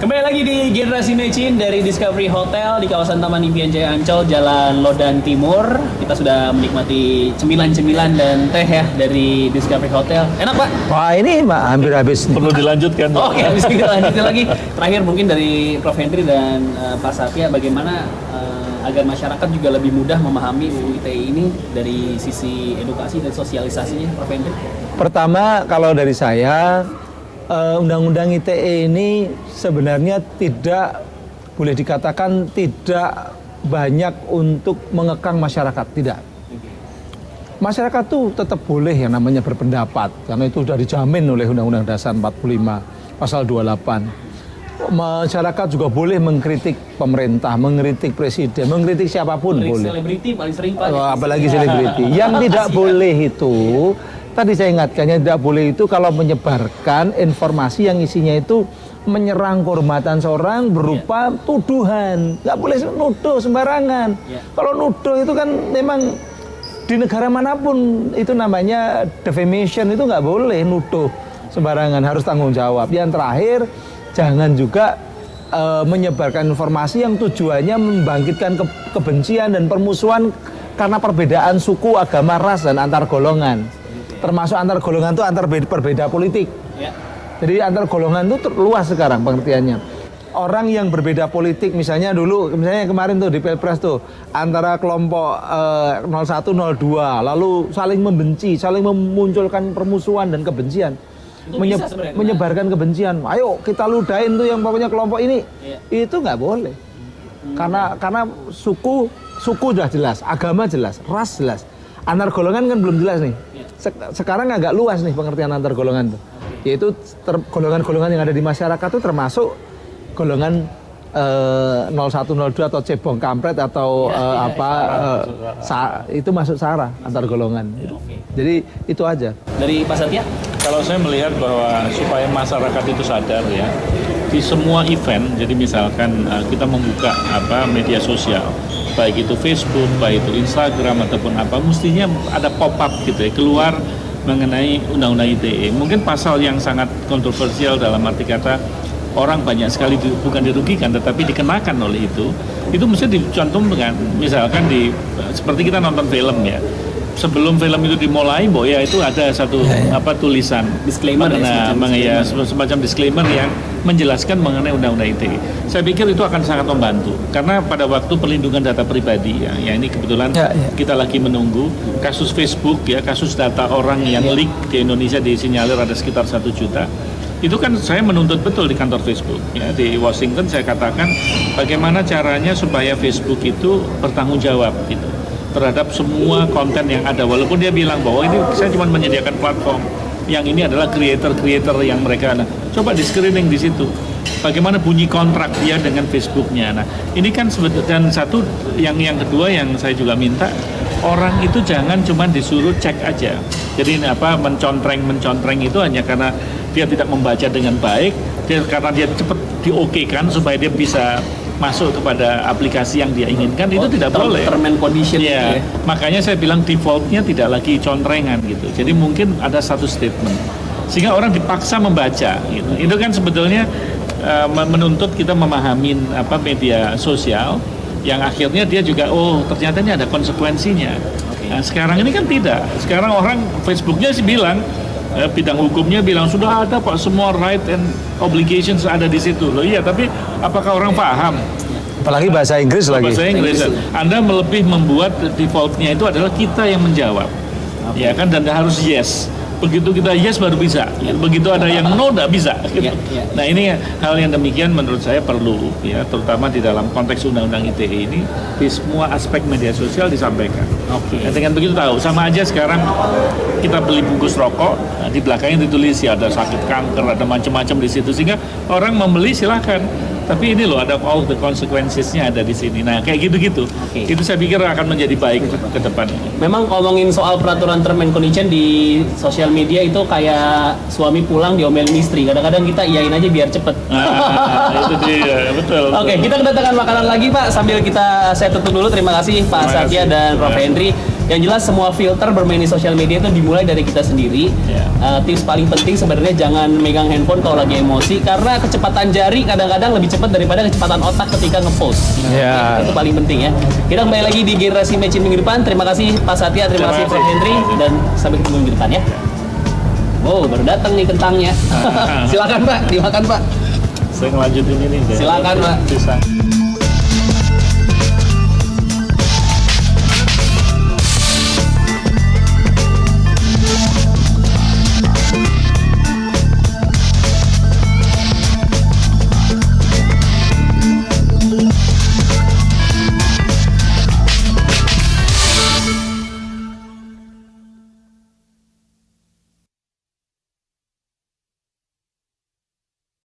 Kembali lagi di Generasi Mecin dari Discovery Hotel di kawasan Taman Impian Jaya Ancol, Jalan Lodan Timur. Kita sudah menikmati cemilan-cemilan dan teh ya dari Discovery Hotel. Enak Pak? Wah ini hampir habis. Perlu dilanjutkan. Oke, habis kita lanjutin lagi. Terakhir mungkin dari Prof. Hendri dan Pak Satya, bagaimana agar masyarakat juga lebih mudah memahami UU ITE ini dari sisi edukasi dan sosialisasinya, Prof. Hendri? Pertama, kalau dari saya, Undang-Undang ITE ini sebenarnya tidak boleh dikatakan tidak banyak untuk mengekang masyarakat, tidak. Masyarakat tuh tetap boleh yang namanya berpendapat, karena itu sudah dijamin oleh Undang-Undang Dasar 45 Pasal 28. Masyarakat juga boleh mengkritik pemerintah, mengkritik presiden, mengkritik siapapun boleh. Selebriti paling sering Pak. Apalagi selebriti. Yang tidak boleh itu, tadi saya ingatkan, yang tidak boleh itu kalau menyebarkan informasi yang isinya itu menyerang kehormatan seorang berupa tuduhan. Nggak boleh nuduh sembarangan. Kalau nuduh itu kan memang di negara manapun itu namanya defamation, itu nggak boleh nuduh sembarangan, harus tanggung jawab. Yang terakhir, jangan juga menyebarkan informasi yang tujuannya membangkitkan kebencian dan permusuhan karena perbedaan suku, agama, ras, dan antar golongan. Termasuk antar golongan itu antar perbeda politik. Jadi antar golongan itu luas sekarang pengertiannya. Orang yang berbeda politik, misalnya kemarin tuh di Pilpres tuh antara kelompok 01, 02, lalu saling membenci, saling memunculkan permusuhan dan kebencian. Menyebarkan kebencian. Ayo kita ludahin tuh yang pokoknya kelompok ini. Itu nggak boleh. Karena suku sudah jelas, agama jelas, ras jelas. Antar golongan kan belum jelas nih. Sekarang agak luas nih pengertian antar golongan tuh. Yaitu golongan-golongan yang ada di masyarakat itu termasuk golongan 01, 02 atau cebong kampret atau itu masuk SARA antar golongan. Jadi itu aja. Dari Pak Satya? Kalau saya melihat bahwa supaya masyarakat itu sadar ya, di semua event, jadi misalkan kita membuka media sosial, baik itu Facebook, baik itu Instagram ataupun mestinya ada pop-up gitu ya, keluar mengenai Undang-Undang ITE. Mungkin pasal yang sangat kontroversial dalam arti kata orang banyak sekali bukan dirugikan tetapi dikenakan oleh itu mesti dicontohkan. Misalkan seperti kita nonton film ya, sebelum film itu dimulai, ya itu ada satu tulisan disclaimer semacam disclaimer yang menjelaskan mengenai Undang-Undang ITE. Saya pikir itu akan sangat membantu karena pada waktu perlindungan data pribadi ya ini kebetulan kita lagi menunggu kasus Facebook ya, kasus data orang yang leak di Indonesia disinyalir ada sekitar 1 juta. Itu kan saya menuntut betul di kantor Facebook ya, di Washington saya katakan bagaimana caranya supaya Facebook itu bertanggung jawab gitu terhadap semua konten yang ada, walaupun dia bilang bahwa ini saya cuma menyediakan platform, yang ini adalah creator yang mereka coba di screening di situ bagaimana bunyi kontrak dia dengan Facebooknya. Nah ini kan dan satu yang kedua yang saya juga minta, orang itu jangan cuma disuruh cek aja, jadi mencontreng itu hanya karena dia tidak membaca dengan baik, karena dia cepat diokekan supaya dia bisa masuk kepada aplikasi yang dia inginkan, itu tidak boleh. Term and condition ya, makanya saya bilang defaultnya tidak lagi contrengan gitu. Jadi mungkin ada satu statement sehingga orang dipaksa membaca gitu. Itu kan sebetulnya menuntut kita memahami media sosial yang akhirnya dia juga ternyata ini ada konsekuensinya. Nah, sekarang ini kan tidak. Sekarang orang Facebooknya sih bilang bidang hukumnya bilang sudah ada Pak, semua right and obligations ada di situ loh. Iya, tapi apakah orang paham? Apalagi bahasa Inggris lagi. Bahasa Inggris. Anda lebih membuat defaultnya itu adalah kita yang menjawab. Ya kan, dan harus yes. Begitu kita yes baru bisa. Begitu ada yang no nggak bisa. Gitu. Nah ini hal yang demikian menurut saya perlu ya, terutama di dalam konteks Undang-Undang ITE ini di semua aspek media sosial disampaikan. Ya, dengan begitu tahu, sama aja sekarang kita beli bungkus rokok, di belakangnya ditulis ya ada sakit kanker, ada macam-macam di situ, sehingga orang membeli silakan. Tapi ini loh ada all the consequences-nya ada di sini. Nah kayak gitu-gitu. Itu saya pikir akan menjadi baik ke depan. Memang ngomongin soal peraturan term and condition di sosial media itu kayak suami pulang diomelin istri. Kadang-kadang kita iyain aja biar cepet. Itu dia, betul. Oke, kita kedatangan makanan lagi Pak. Sambil saya tutup dulu. Terima kasih Pak Satya dan Prof. Hendri. Yang jelas semua filter bermain di sosial media itu dimulai dari kita sendiri. Tips paling penting sebenarnya jangan megang handphone kalau lagi emosi, karena kecepatan jari kadang-kadang lebih cepat daripada kecepatan otak ketika ngepost. Ya. Itu paling penting ya. Kita kembali lagi di Generasi Mecin minggu depan. Terima kasih Pak Satya, terima kasih Prof. Henry, dan sampai ketemu minggu depan ya. Wow, baru datang nih kentangnya. Silakan Pak, dimakan Pak. Saya ngelanjutin ini deh. Silakan Pak. Bisa.